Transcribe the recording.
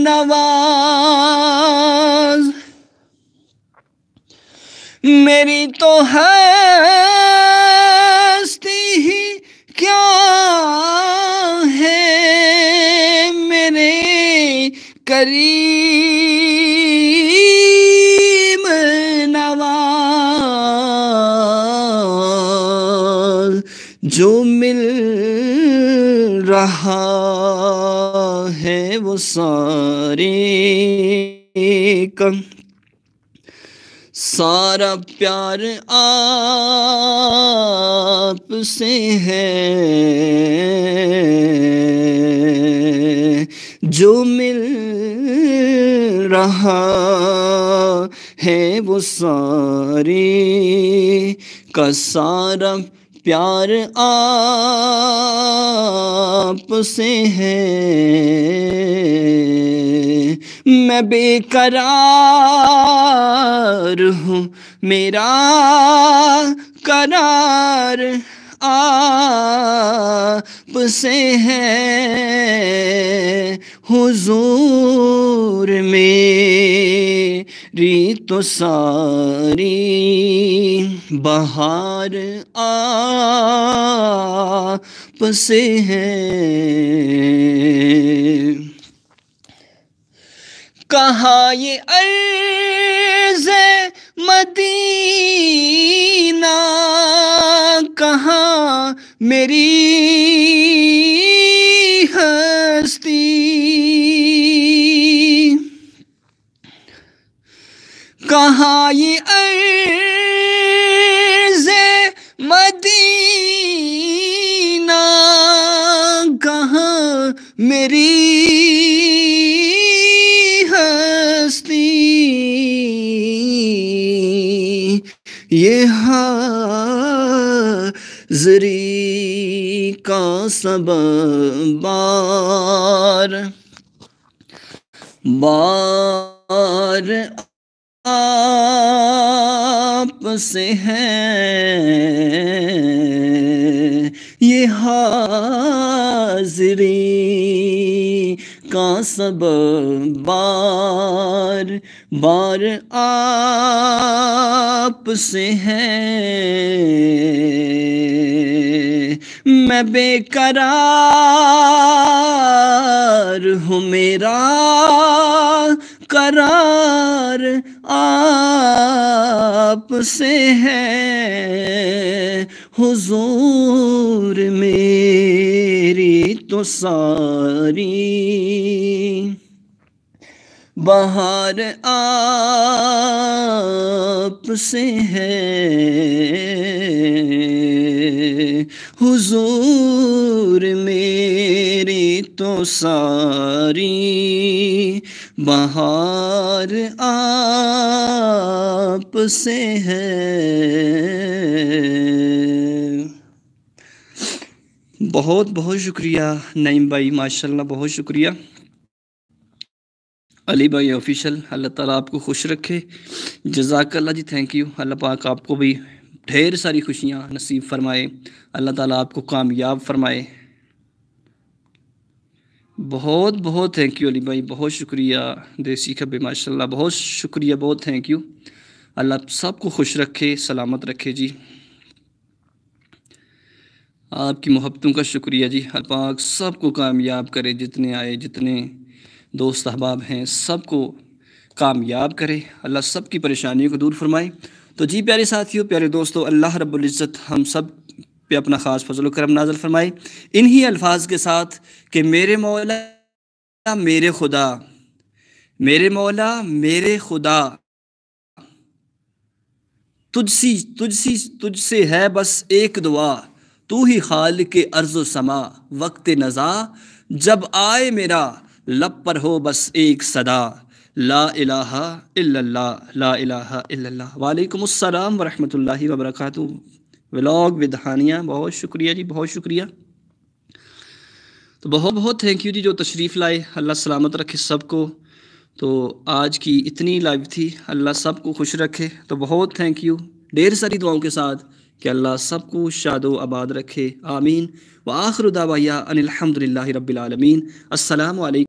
नवाज, मेरी तो हस्ती ही क्या है, मेरे करीम नवाज। जो मिल रहा है वो सारे का सारा प्यार आप से है। जो मिल रहा है वो सारे का सारा प्यार आप से है। मैं बेकरार हूँ, मेरा करार आप से है। हुजूर मेरी तो सारी बहार आप से है। कहाँ ये अर्ज़े मदीना, कहाँ मेरी हस्ती, कहाँ ये अर्ज़े मदीना, कहाँ मेरी ये हाज़री का सबब बार बार आप से है। ये हाज़री का सबब बार बार आप से है। मैं बेकरार हूँ, मेरा करार आप से है। हुजूर मेरी तो सारी बहार आप से है। हुजूर मेरी तो सारी बहार आप से है। बहुत बहुत शुक्रिया नईम भाई, माशाल्लाह बहुत शुक्रिया। अली भाई ऑफिशियल, अल्लाह ताला आपको खुश रखे। जज़ाकल्लाह जी, थैंक यू। अल्लाह पाक आपको भी ढेर सारी खुशियाँ नसीब फरमाए, अल्लाह ताला आपको कामयाब फरमाए। बहुत बहुत थैंक यू अली भाई, बहुत शुक्रिया। देसी खबे माशाल्लाह, बहुत शुक्रिया, बहुत थैंक यू। अल्लाह सबको खुश रखे, सलामत रखे जी। आपकी मोहब्बतों का शुक्रिया जी। अल्लाह पाक सबको कामयाब करे, जितने आए जितने दोस्त अहबाब हैं सबको कामयाब करे। अल्लाह सबकी परेशानियों को दूर फरमाए। तो जी प्यारे साथियों, प्यारे दोस्तों, अल्लाह रब्बुल इज़्ज़त हम सब पे अपना ख़ास फजल व करम नाज़िल फरमाए इन्हीं अल्फाज के साथ कि मेरे मौला मेरे खुदा, मेरे मौला मेरे खुदा, तुझसे है बस एक दुआ, तू ही खालिक़े अर्ज़ समा। वक्त नज़ा जब आए मेरा, लब पर हो बस एक सदा, ला इलाहा इल्लल्लाह, ला इलाहा इल्लल्लाह। वालेकुम अस्सलाम व रहमतुल्लाहि व बरकातुहू। व्लॉग विद हानिया, बहुत शुक्रिया जी, बहुत शुक्रिया। तो बहुत बहुत थैंक यू जी जो तशरीफ़ लाए। अल्लाह सलामत रखे सबको। तो आज की इतनी लाइव थी, अल्लाह सबको खुश रखे। तो बहुत थैंक यू, ढेर सारी दुआओं के साथ कि अल्लाह सबको शादो आबाद रखे, आमीन। व आखिर दावाया अनिल हम्दुलिल्लाहि रब्बिल आलमीन। अस्सलामु अलैकुम।